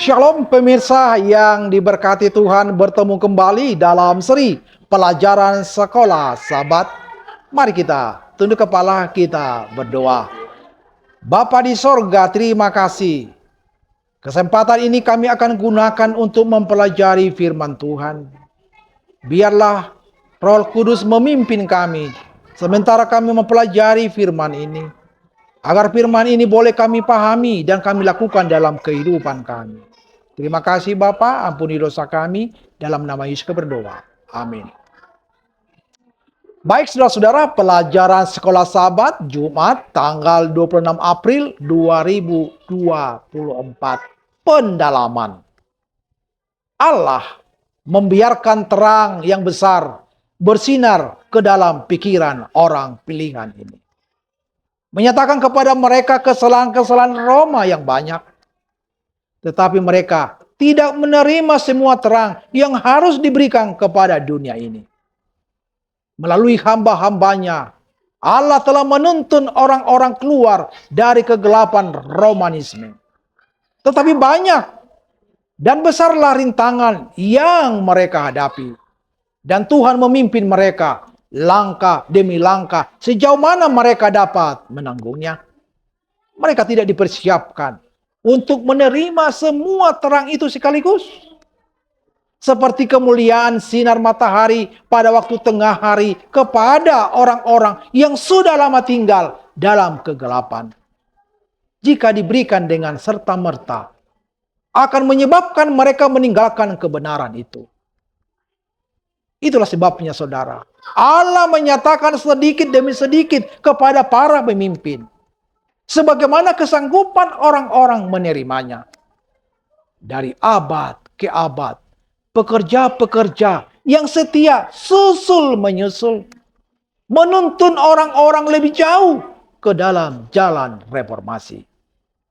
Shalom pemirsa yang diberkati Tuhan, bertemu kembali dalam seri pelajaran sekolah Sabat. Mari kita tunduk kepala, kita berdoa. Bapa di sorga, terima kasih. Kesempatan ini kami akan gunakan untuk mempelajari firman Tuhan. Biarlah Roh Kudus memimpin kami sementara kami mempelajari firman ini, agar firman ini boleh kami pahami dan kami lakukan dalam kehidupan kami. Terima kasih Bapa, ampuni dosa kami, dalam nama Yesus berdoa. Amin. Baik saudara-saudara, pelajaran sekolah Sabat Jumat tanggal 26 April 2024. Pendalaman. Allah membiarkan terang yang besar bersinar ke dalam pikiran orang pilihan ini. Menyatakan kepada mereka kesalahan-kesalahan Roma yang banyak. Tetapi mereka tidak menerima semua terang yang harus diberikan kepada dunia ini. Melalui hamba-hambanya, Allah telah menuntun orang-orang keluar dari kegelapan Romanisme. Tetapi banyak dan besarlah rintangan yang mereka hadapi. Dan Tuhan memimpin mereka langkah demi langkah sejauh mana mereka dapat menanggungnya. Mereka tidak dipersiapkan untuk menerima semua terang itu sekaligus. Seperti kemuliaan sinar matahari pada waktu tengah hari kepada orang-orang yang sudah lama tinggal dalam kegelapan. Jika diberikan dengan serta-merta, akan menyebabkan mereka meninggalkan kebenaran itu. Itulah sebabnya saudara, Allah menyatakan sedikit demi sedikit kepada para pemimpin, sebagaimana kesanggupan orang-orang menerimanya. Dari abad ke abad, pekerja-pekerja yang setia susul menyusul, menuntun orang-orang lebih jauh ke dalam jalan reformasi.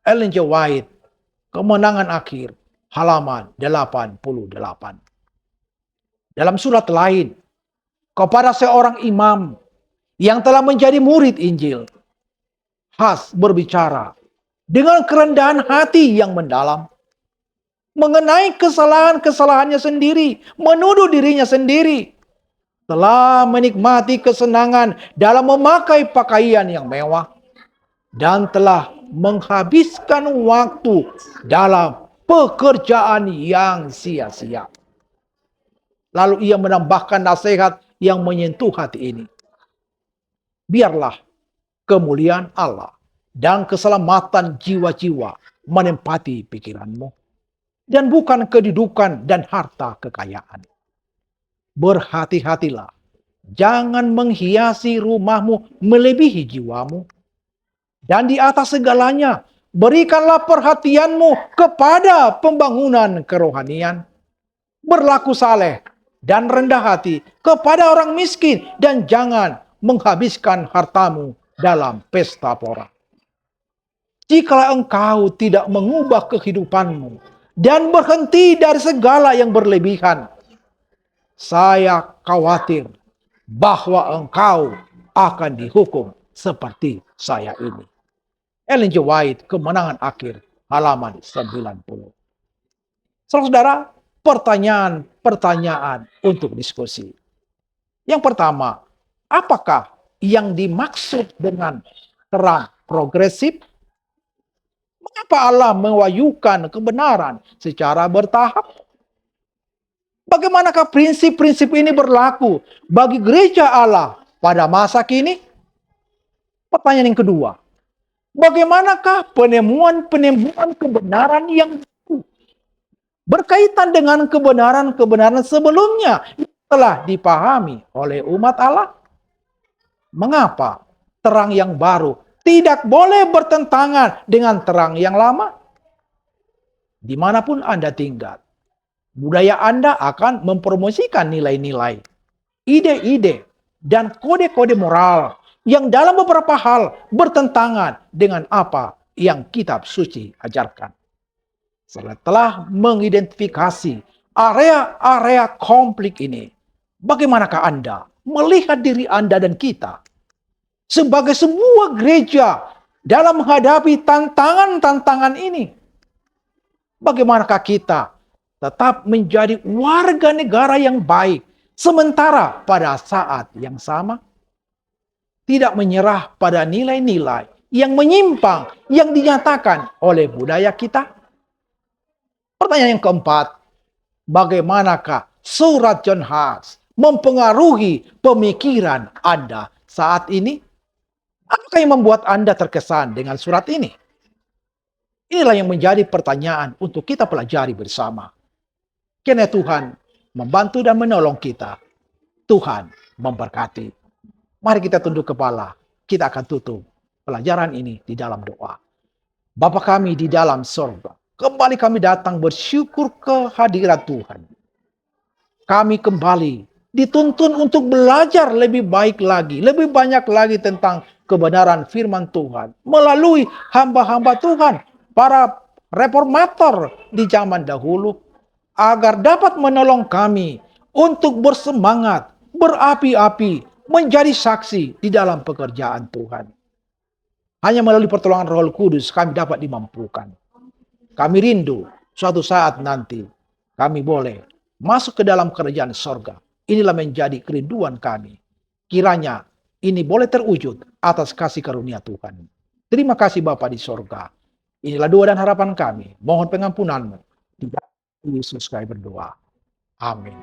Ellen G. White, Kemenangan Akhir, halaman 88. Dalam surat lain, kepada seorang imam yang telah menjadi murid Injil, Huss berbicara dengan kerendahan hati yang mendalam mengenai kesalahan-kesalahannya sendiri, menuduh dirinya sendiri telah menikmati kesenangan dalam memakai pakaian yang mewah dan telah menghabiskan waktu dalam pekerjaan yang sia-sia. Lalu ia menambahkan nasihat yang menyentuh hati ini. Biarlah kemuliaan Allah dan keselamatan jiwa-jiwa menempati pikiranmu, dan bukan kedudukan dan harta kekayaan. Berhati-hatilah, jangan menghiasi rumahmu melebihi jiwamu. Dan di atas segalanya, berikanlah perhatianmu kepada pembangunan kerohanian. Berlaku saleh dan rendah hati kepada orang miskin, dan jangan menghabiskan hartamu dalam pesta pora. Jika engkau tidak mengubah kehidupanmu dan berhenti dari segala yang berlebihan, saya khawatir bahwa engkau akan dihukum seperti saya ini. Ellen G. White, Kemenangan Akhir, halaman 90. Saudara, pertanyaan untuk diskusi. Yang pertama, apakah yang dimaksud dengan terang progresif? Mengapa Allah mewahyukan kebenaran secara bertahap? Bagaimanakah prinsip-prinsip ini berlaku bagi gereja Allah pada masa kini? Pertanyaan yang kedua, bagaimanakah penemuan-penemuan kebenaran yang berkaitan dengan kebenaran-kebenaran sebelumnya yang telah dipahami oleh umat Allah? Mengapa terang yang baru tidak boleh bertentangan dengan terang yang lama? Dimanapun Anda tinggal, budaya Anda akan mempromosikan nilai-nilai, ide-ide, dan kode-kode moral yang dalam beberapa hal bertentangan dengan apa yang kitab suci ajarkan. Setelah mengidentifikasi area-area konflik ini, bagaimanakah Anda melihat diri Anda dan kita sebagai sebuah gereja dalam menghadapi tantangan-tantangan ini? Bagaimanakah kita tetap menjadi warga negara yang baik, sementara pada saat yang sama tidak menyerah pada nilai-nilai yang menyimpang yang dinyatakan oleh budaya kita? Pertanyaan yang keempat, bagaimanakah surat John Huss mempengaruhi pemikiran Anda saat ini? Apakah yang membuat Anda terkesan dengan surat ini? Inilah yang menjadi pertanyaan untuk kita pelajari bersama. Kiranya Tuhan membantu dan menolong kita. Tuhan memberkati. Mari kita tunduk kepala. Kita akan tutup pelajaran ini di dalam doa. Bapa kami di dalam sorga, kembali kami datang bersyukur kehadirat Tuhan. Kami kembali dituntun untuk belajar lebih baik lagi, lebih banyak lagi tentang kebenaran firman Tuhan melalui hamba-hamba Tuhan, para reformator di zaman dahulu, agar dapat menolong kami untuk bersemangat, berapi-api, menjadi saksi di dalam pekerjaan Tuhan. Hanya melalui pertolongan Roh Kudus kami dapat dimampukan. Kami rindu suatu saat nanti kami boleh masuk ke dalam kerajaan sorga. Inilah menjadi kerinduan kami. Kiranya ini boleh terwujud atas kasih karunia Tuhan. Terima kasih Bapa di sorga. Inilah doa dan harapan kami. Mohon pengampunan-Mu. Di dalam Yesus kami berdoa. Amin.